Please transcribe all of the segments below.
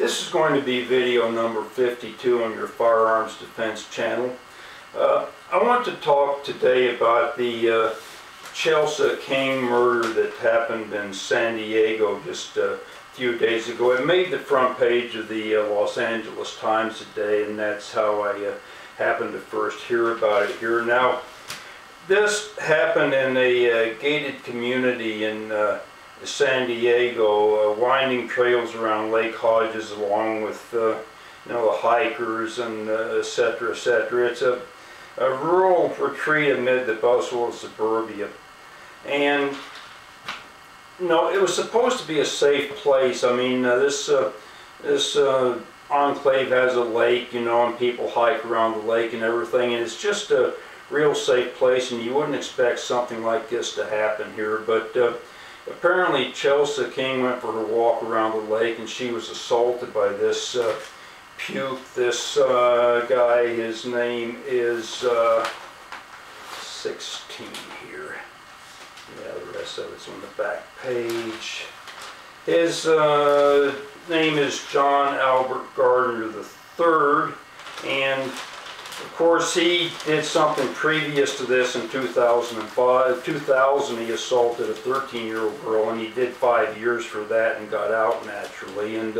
This is going to be video number 52 on your Firearms Defense channel. I want to talk today about the Chelsea King murder that happened in San Diego just a few days ago. It made the front page of the Los Angeles Times today, and that's how I happened to first hear about it here. Now, this happened in a gated community in San Diego, winding trails around Lake Hodges, along with the hikers and etc., etc. It's a rural retreat amid the bustle of suburbia, and it was supposed to be a safe place. I mean, this enclave has a lake, and people hike around the lake and everything, and it's just a real safe place, and you wouldn't expect something like this to happen here. But apparently Chelsea King went for her walk around the lake, and she was assaulted by this puke. This guy, his name is 16 here. Yeah, the rest of it's on the back page. His name is John Albert Gardner III, and of course he did something previous to this in 2005. 2000 he assaulted a 13-year-old girl, and he did 5 years for that and got out naturally. And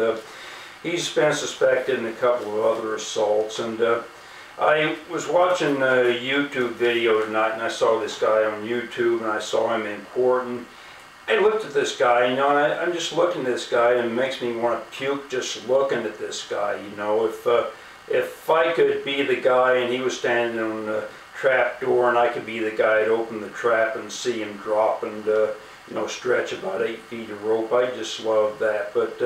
he's been suspected in a couple of other assaults. And I was watching a YouTube video tonight, and I saw this guy on YouTube, and I saw him in court. And I looked at this guy, and I'm just looking at this guy, and it makes me want to puke just looking at this guy. If I could be the guy and he was standing on the trap door, and I could be the guy to open the trap and see him drop and stretch about 8 feet of rope, I just love that. But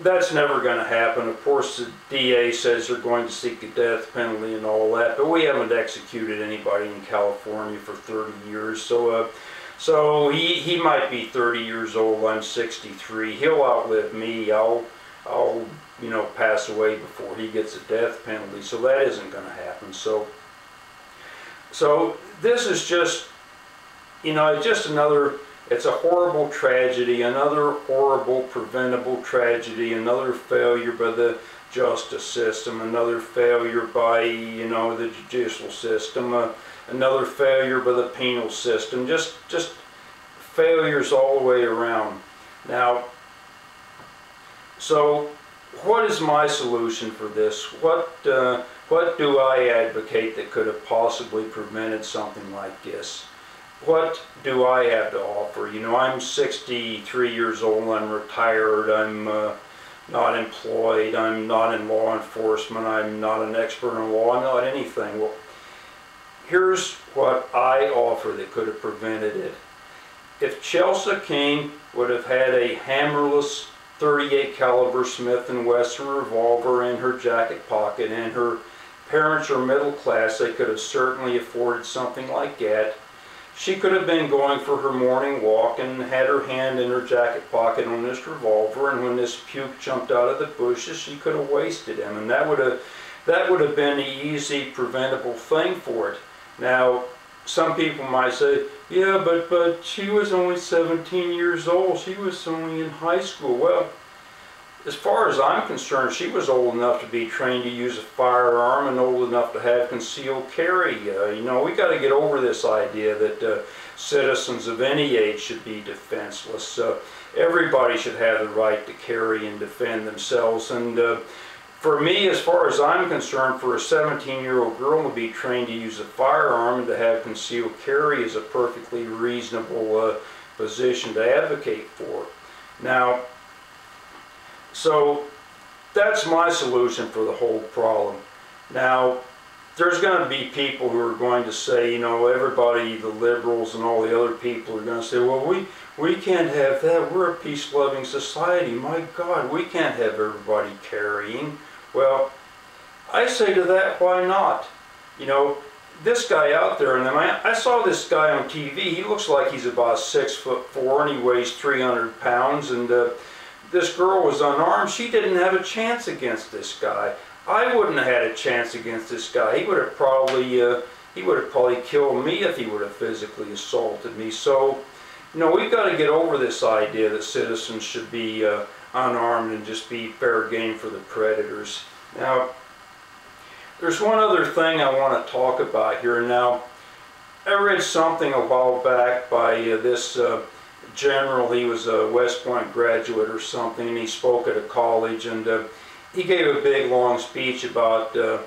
that's never going to happen. Of course, the DA says they're going to seek the death penalty and all that, but we haven't executed anybody in California for 30 years. So he might be 30 years old. I'm 63. He'll outlive me. I'll pass away before he gets a death penalty. So that isn't going to happen. So this is just, just another. It's a horrible tragedy, another horrible preventable tragedy, another failure by the justice system, another failure by, the judicial system, another failure by the penal system, just failures all the way around. Now, so what is my solution for this? What do I advocate that could have possibly prevented something like this? What do I have to offer? I'm 63 years old, I'm retired, I'm not employed, I'm not in law enforcement, I'm not an expert in law, I'm not anything. Well, here's what I offer that could have prevented it. If Chelsea King would have had a hammerless 38 caliber Smith & Wesson revolver in her jacket pocket, and her parents are middle class, they could have certainly afforded something like that. She could have been going for her morning walk and had her hand in her jacket pocket on this revolver, and when this puke jumped out of the bushes, she could have wasted him, and that would have been the easy preventable thing for it. Now, some people might say, yeah, but she was only 17 years old. She was only in high school. Well, as far as I'm concerned, she was old enough to be trained to use a firearm and old enough to have concealed carry. We got to get over this idea that citizens of any age should be defenseless. Everybody should have the right to carry and defend themselves. And for me, as far as I'm concerned, for a 17-year-old girl to be trained to use a firearm and to have concealed carry is a perfectly reasonable position to advocate for. Now, so that's my solution for the whole problem. Now, there's going to be people who are going to say, everybody, the liberals and all the other people are going to say, well, we can't have that. We're a peace-loving society. My God, we can't have everybody carrying. Well, I say to that, why not? This guy out there, and I saw this guy on TV. He looks like he's about 6'4", and he weighs 300 pounds, and this girl was unarmed. She didn't have a chance against this guy. I wouldn't have had a chance against this guy. He would have probably killed me if he would have physically assaulted me. So, we've got to get over this idea that citizens should be unarmed and just be fair game for the predators. Now, there's one other thing I want to talk about here. Now, I read something a while back by this general. He was a West Point graduate or something, and he spoke at a college, and he gave a big long speech about the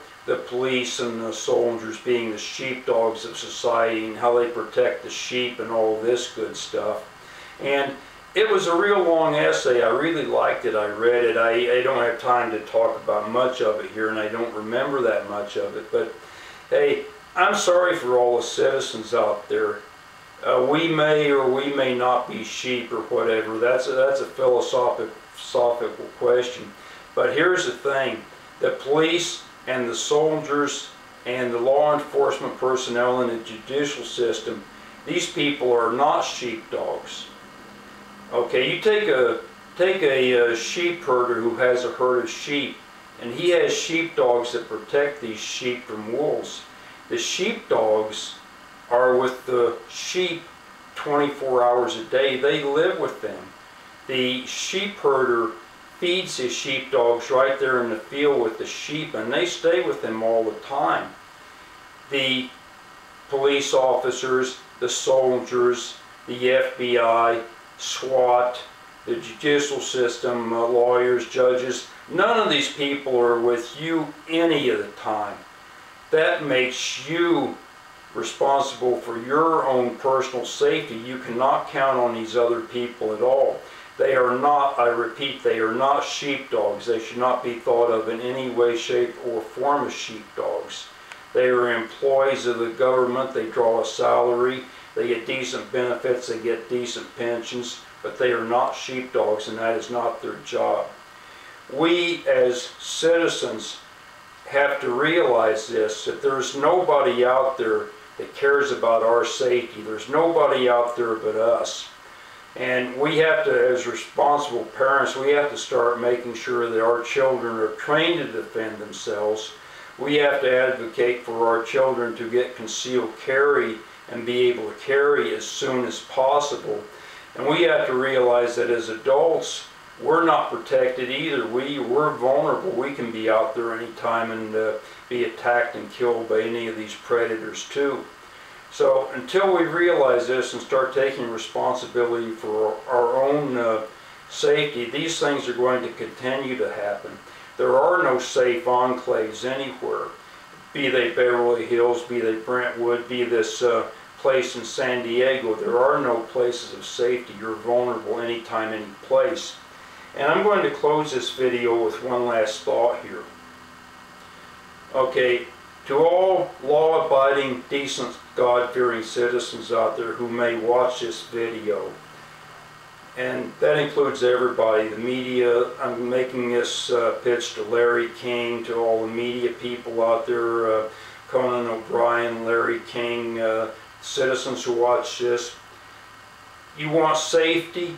police and the soldiers being the sheepdogs of society and how they protect the sheep and all this good stuff. And it was a real long essay. I really liked it. I read it. I don't have time to talk about much of it here, and I don't remember that much of it. But hey, I'm sorry for all the citizens out there. We may or we may not be sheep or whatever. That's a philosophical question. But here's the thing. The police and the soldiers and the law enforcement personnel in the judicial system, these people are not sheepdogs. Okay, you take a sheep herder who has a herd of sheep, and he has sheepdogs that protect these sheep from wolves. The sheepdogs are with the sheep 24 hours a day. They live with them. The sheep herder feeds his sheepdogs right there in the field with the sheep, and they stay with him all the time. The police officers, the soldiers, the FBI, SWAT, the judicial system, lawyers, judges, none of these people are with you any of the time. That makes you responsible for your own personal safety. You cannot count on these other people at all. They are not, I repeat, they are not sheepdogs. They should not be thought of in any way, shape, or form as sheepdogs. They are employees of the government. They draw a salary. They get decent benefits. They get decent pensions. But they are not sheepdogs, and that is not their job. We as citizens have to realize this, that there's nobody out there that cares about our safety. There's nobody out there but us. And we have to, as responsible parents, we have to start making sure that our children are trained to defend themselves. We have to advocate for our children to get concealed carry and be able to carry as soon as possible. And we have to realize that as adults, we're not protected either. We're vulnerable. We can be out there anytime and be attacked and killed by any of these predators too. So until we realize this and start taking responsibility for our own safety, these things are going to continue to happen. There are no safe enclaves anywhere, be they Beverly Hills, be they Brentwood, be this place in San Diego. There are no places of safety. You're vulnerable anytime, any place. And I'm going to close this video with one last thought here. Okay, to all law-abiding, decent, God-fearing citizens out there who may watch this video, and that includes everybody, the media. I'm making this pitch to Larry King, to all the media people out there, Conan O'Brien, Larry King, citizens who watch this. You want safety,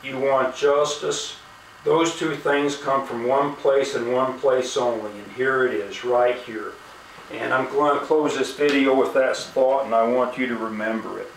you want justice. Those two things come from one place and one place only, and here it is, right here. And I'm going to close this video with that thought, and I want you to remember it.